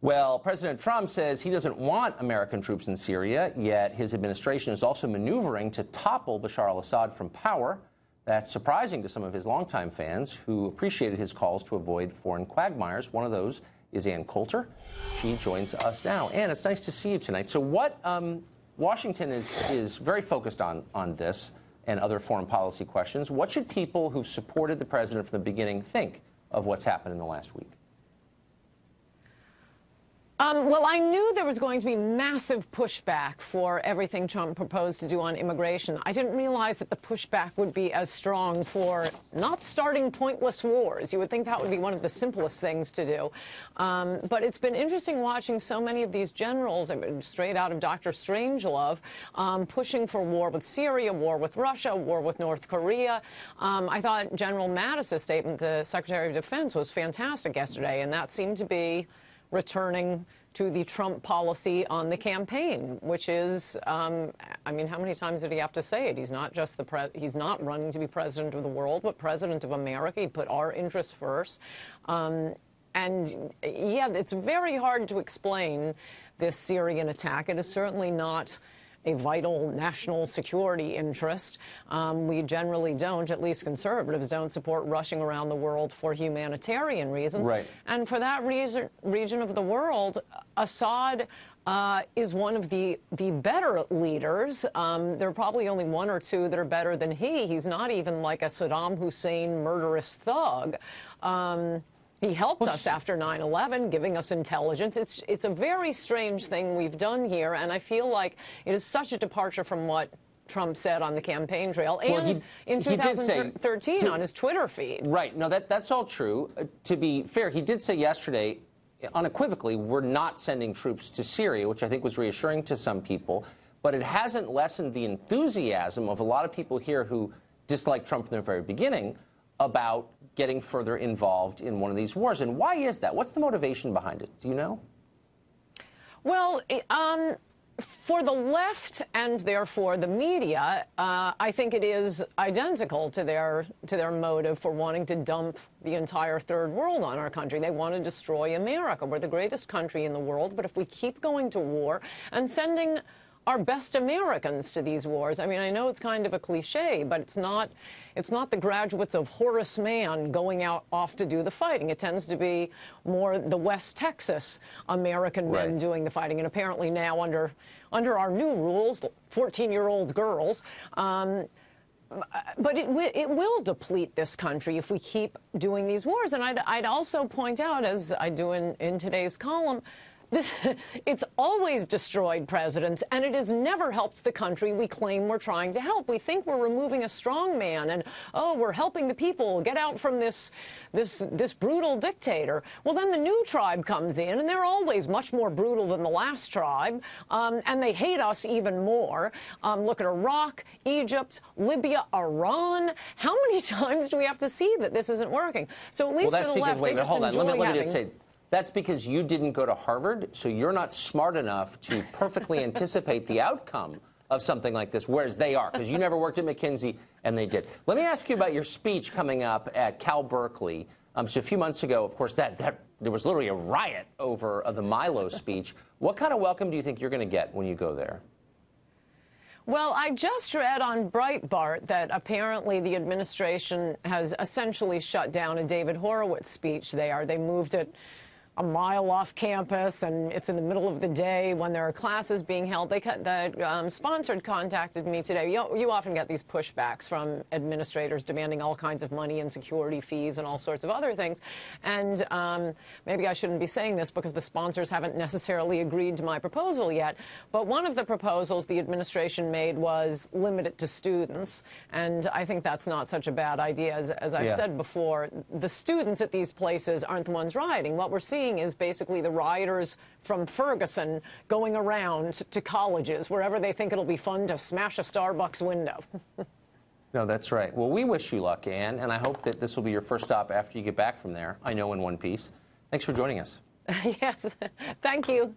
Well, President Trump says he doesn't want American troops in Syria, yet his administration is also maneuvering to topple Bashar al-Assad from power. That's surprising to some of his longtime fans who appreciated his calls to avoid foreign quagmires. One of those is Couter. She joins us now. Ann, it's nice to see you tonight. So what Washington is very focused on this and other foreign policy questions. What should people who've supported the president from the beginning think of what's happened in the last week? Well, I knew there was going to be massive pushback for everything Trump proposed to do on immigration. I didn't realize that the pushback would be as strong for not starting pointless wars. You would think that would be one of the simplest things to do. But it's been interesting watching so many of these generals, I mean, straight out of Dr. Strangelove, pushing for war with Syria, war with Russia, war with North Korea. I thought General Mattis's statement, the Secretary of Defense, was fantastic yesterday, and that seemed to be returning to the Trump policy on the campaign, which is, I mean, how many times did he have to say it? He's not just he's not running to be president of the world, but president of America. He put our interests first. And yeah, it's very hard to explain this Syrian attack. It is certainly not a vital national security interest. We generally don't, at least conservatives don't, support rushing around the world for humanitarian reasons. Right. And for that region of the world, Assad is one of the better leaders. There are probably only one or two that are better than he. He's not even like a Saddam Hussein murderous thug. He helped us after 9/11, giving us intelligence. It's a very strange thing we've done here, and I feel like it is such a departure from what Trump said on the campaign trail and in 2013 on his Twitter feed. Right. No, that's all true. To be fair, he did say yesterday, unequivocally, we're not sending troops to Syria, which I think was reassuring to some people. But it hasn't lessened the enthusiasm of a lot of people here who disliked Trump from the very beginning about getting further involved in one of these wars. And why is that? What's the motivation behind it? Do you know? Well, for the left and therefore the media, I think it is identical to their motive for wanting to dump the entire third world on our country. They want to destroy America. We're the greatest country in the world, but if we keep going to war and sending our best Americans to these wars. I mean, I know it's kind of a cliche, but it's not the graduates of Horace Mann going off to do the fighting. It tends to be more the West Texas American men doing the fighting. And apparently now under our new rules, 14-year-old girls, but it will deplete this country if we keep doing these wars. And I'd also point out, as I do in today's column, it's always destroyed presidents, and it has never helped the country we claim we're trying to help. We think we're removing a strong man, and, oh, we're helping the people get out from this brutal dictator. Well, then the new tribe comes in, and they're always much more brutal than the last tribe, and they hate us even more. Look at Iraq, Egypt, Libya, Iran. How many times do we have to see that this isn't working? So at least for the left, they just enjoy let me just say, that's because you didn't go to Harvard, so you're not smart enough to perfectly anticipate the outcome of something like this, whereas they are, because you never worked at McKinsey, and they did. Let me ask you about your speech coming up at Berkeley. So a few months ago, of course, there was literally a riot over the Milo speech. What kind of welcome do you think you're going to get when you go there? Well, I just read on Breitbart that apparently the administration has essentially shut down a David Horowitz speech there. They moved it a mile off campus, and it's in the middle of the day when there are classes being held. The sponsor contacted me today. You often get these pushbacks from administrators demanding all kinds of money and security fees and all sorts of other things. And maybe I shouldn't be saying this because the sponsors haven't necessarily agreed to my proposal yet. But one of the proposals the administration made was limit it to students. And I think that's not such a bad idea. As I've said before, the students at these places aren't the ones rioting. What we're seeing is basically the rioters from Ferguson going around to colleges, wherever they think it'll be fun to smash a Starbucks window. No, that's right. Well, we wish you luck, Ann, and I hope that this will be your first stop after you get back from there. I know, in one piece. Thanks for joining us. Yes. Thank you.